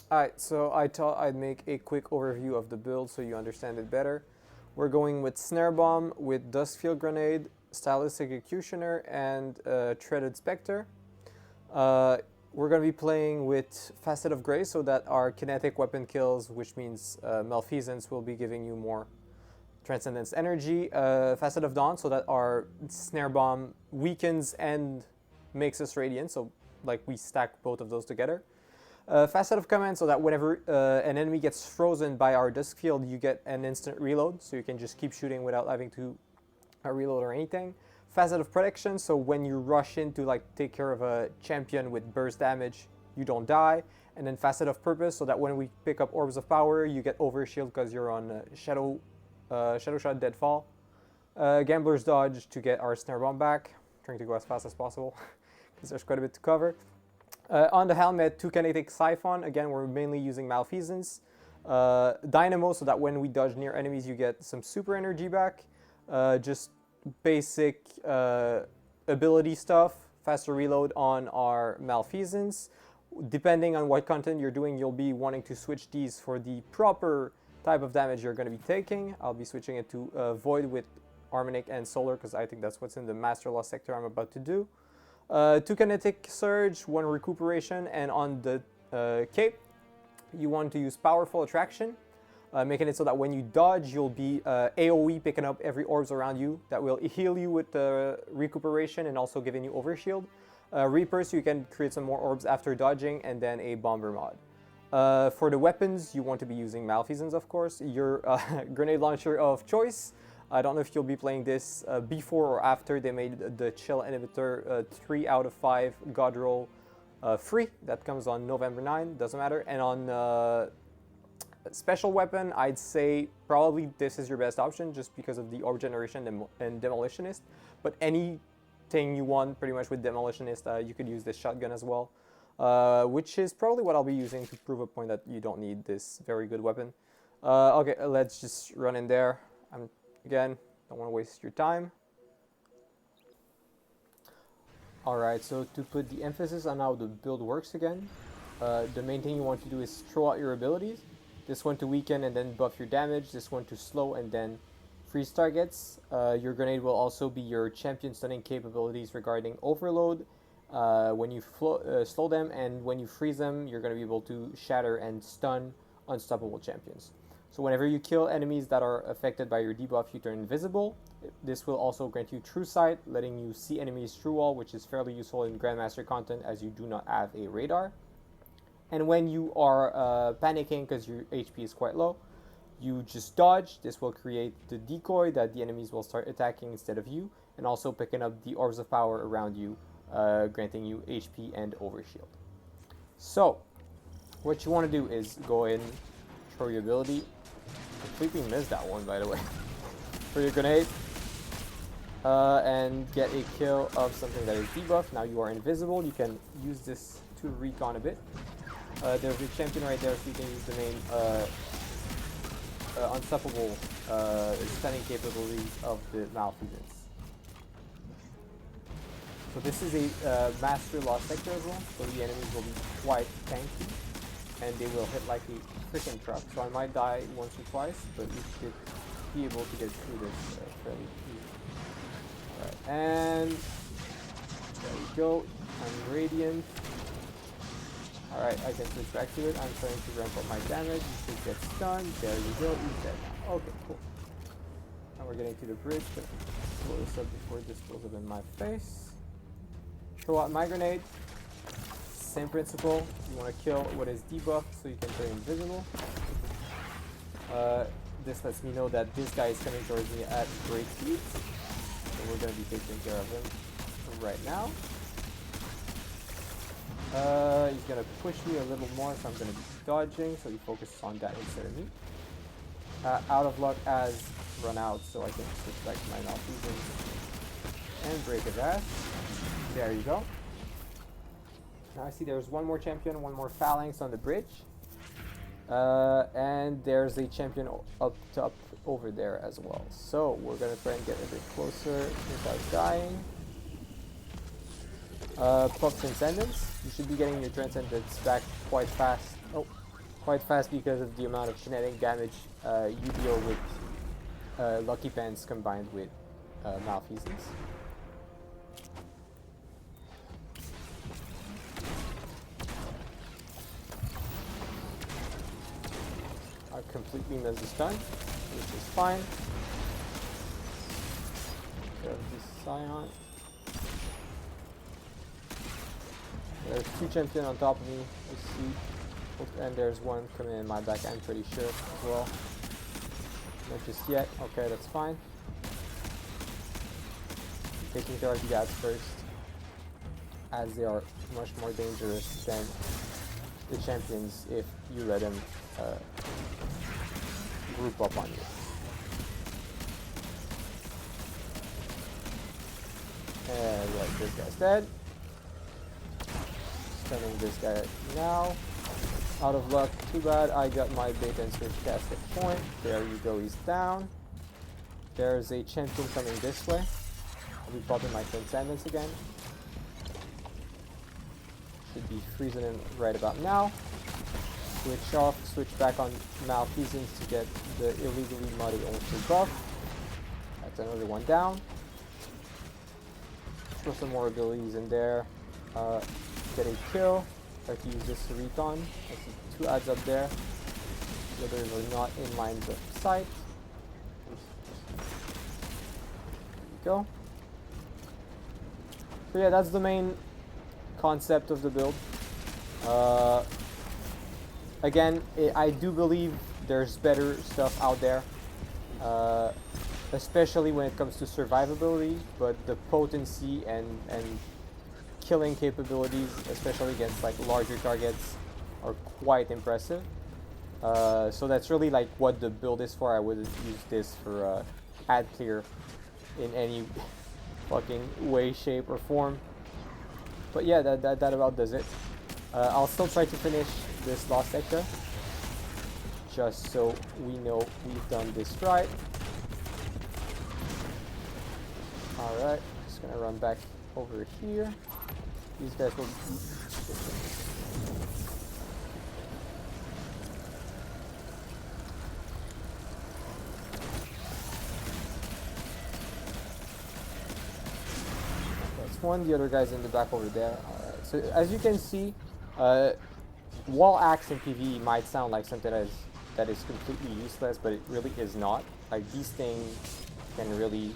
Alright, so I thought I'd make a quick overview of the build so you understand it better. We're going with Snare Bomb, with Duskfield Grenade, Stylus Executioner, and Threaded Spectre. We're going to be playing with Facet of Grace so that our kinetic weapon kills, which means Malfeasance, will be giving you more Transcendence energy. Facet of Dawn so that our Snare Bomb weakens and makes us radiant, so like we stack both of those together. Facet of Command so that whenever an enemy gets frozen by our Duskfield, you get an instant reload, so you can just keep shooting without having to reload or anything. Facet of Protection, so when you rush in to like take care of a champion with burst damage, you don't die. And then Facet of Purpose, so that when we pick up Orbs of Power, you get Overshield because you're on Shadow Shot Deadfall. Gambler's Dodge to get our Snare Bomb back. Trying to go as fast as possible because there's quite a bit to cover. On the helmet, 2 kinetic Siphon. Again, we're mainly using Malfeasance. Dynamo, so that when we dodge near enemies, you get some super energy back. Just basic ability stuff. Faster reload on our Malfeasance. Depending on what content you're doing, you'll be wanting to switch these for the proper type of damage you're going to be taking. I'll be switching it to Void with Armanic and Solar because I think that's what's in the Master Law sector I'm about to do. 2 kinetic surge, 1 recuperation, and on the cape, you want to use powerful attraction, making it so that when you dodge, you'll be AoE picking up every orbs around you. That will heal you with recuperation and also giving you overshield. Reaper, so you can create some more orbs after dodging, and then a bomber mod. For the weapons, you want to be using Malfeasance, of course. Your grenade launcher of choice. I don't know if you'll be playing this before or after they made the Chill Inhibitor 3 out of 5 God Roll free. That comes on November 9, doesn't matter. And on special weapon, I'd say probably this is your best option just because of the Orb Generation and Demolitionist. But anything you want pretty much with Demolitionist, you could use this shotgun as well. Which is probably what I'll be using to prove a point that you don't need this very good weapon. Okay, let's just run in there. Again, don't want to waste your time. Alright, so to put the emphasis on how the build works again, the main thing you want to do is throw out your abilities. This one to weaken and then buff your damage, this one to slow and then freeze targets. Your grenade will also be your champion stunning capabilities regarding overload. When you slow them and when you freeze them, you're going to be able to shatter and stun unstoppable champions. So whenever you kill enemies that are affected by your debuff, you turn invisible. This will also grant you True Sight, letting you see enemies through wall, which is fairly useful in Grandmaster content as you do not have a radar. And when you are panicking because your HP is quite low, you just dodge. This will create the decoy that the enemies will start attacking instead of you, and also picking up the Orbs of Power around you, granting you HP and overshield. So what you want to do is go in, throw your ability. Completely missed that one, by the way. For your grenade, and get a kill of something that is debuffed. Now you are invisible. You can use this to recon a bit. There's a champion right there, so you can use the main unstoppable stunning capabilities of the Malfeasance. So this is a Master Law sector as well, so the enemies will be quite tanky. And they will hit like a freaking truck. So I might die once or twice, but we should be able to get through this fairly easy. Alright, and there we go. I'm radiant. Alright, I can switch back to it. I'm trying to ramp up my damage. You should get stunned. There you go. He's dead now. Okay, cool. Now we're getting to the bridge, but blow this up before this blows up in my face. Throw out my grenade. Same principle, you want to kill what is debuffed so you can turn invisible. This lets me know that this guy is coming towards me at great speed. So we're going to be taking care of him right now. He's going to push me a little more, so I'm going to be dodging, so he focuses on that instead of me. Out of luck has run out, so I can switch back to my Malfeasance and break his ass. There you go. Now I see there's one more champion, one more phalanx on the bridge. And there's a champion up over there as well. So we're going to try and get a bit closer without dying. Puff Transcendence. You should be getting your Transcendence back quite fast. Oh, quite fast because of the amount of kinetic damage you deal with Lucky Pants combined with Malfeasance. I completely missed the stun, which is fine. There's this Scion. There's two champions on top of me, you see. And there's one coming in my back, I'm pretty sure, as well. Not just yet. Okay, that's fine. I'm taking care of the guys first, as they are much more dangerous than the champions if you let them group up on you. And yeah, this guy's dead. Stunning this guy now. Out of luck, too bad. I got my bait and switch casket point. There you go, he's down. There's a champion coming this way. I'll be popping my Transcendence again. Should be freezing him right about now. Switch off, switch back on Malfeasance to get the illegally muddy ultra buff. That's another one down. Throw some more abilities in there. Get a kill. Try to use this to reton. I see two ads up there. The others are not in lines of sight. There you go. So yeah, that's the main concept of the build. Again, I do believe there's better stuff out there, especially when it comes to survivability, but the potency and killing capabilities, especially against like larger targets, are quite impressive. So that's really like what the build is for. I wouldn't use this for ad clear in any fucking way, shape, or form. But yeah, that about does it. I'll still try to finish this last sector, just so we know we've done this right. Alright, just gonna run back over here. These guys will be that's one, the other guy's in the back over there. Alright, so as you can see, wall axe in PvE might sound like something that is completely useless, but it really is not. Like, these things can really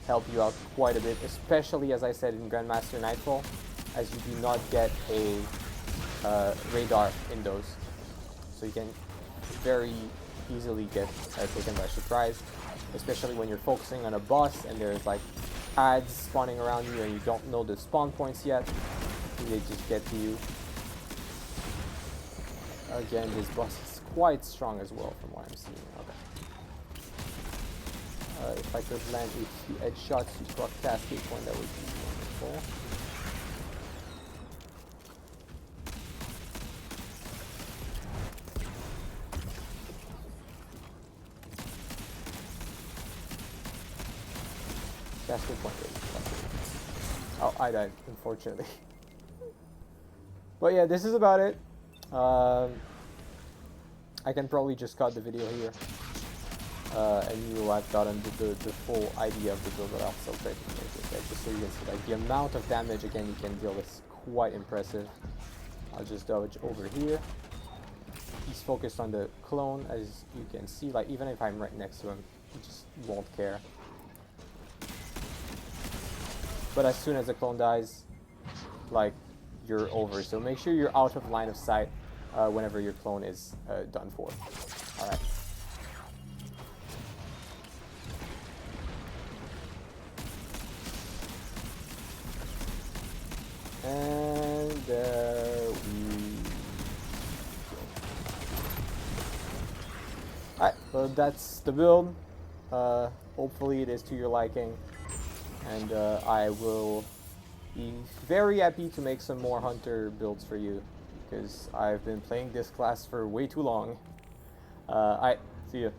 help you out quite a bit, especially, as I said, in Grandmaster Nightfall, as you do not get a radar in those. So you can very easily get taken by surprise, especially when you're focusing on a boss and there's like ads spawning around you and you don't know the spawn points yet. They just get to you. Again, this boss is quite strong as well from what I'm seeing. Okay. If I could land a few headshots to proc cascade point, that would be wonderful. Cascade point. Oh, I died, unfortunately. But yeah, this is about it. I can probably just cut the video here, and you will have gotten the full idea of the build, but I'll still try to make it just so you can see like the amount of damage again you can deal is quite impressive. I'll just dodge over here. He's focused on the clone, as you can see. Like, even if I'm right next to him, he just won't care. But as soon as the clone dies, like, you're over. So make sure you're out of line of sight whenever your clone is done for. Alright. And there we go. Alright, well that's the build. Hopefully it is to your liking. And I will be very happy to make some more hunter builds for you, because I've been playing this class for way too long. Alright, see ya.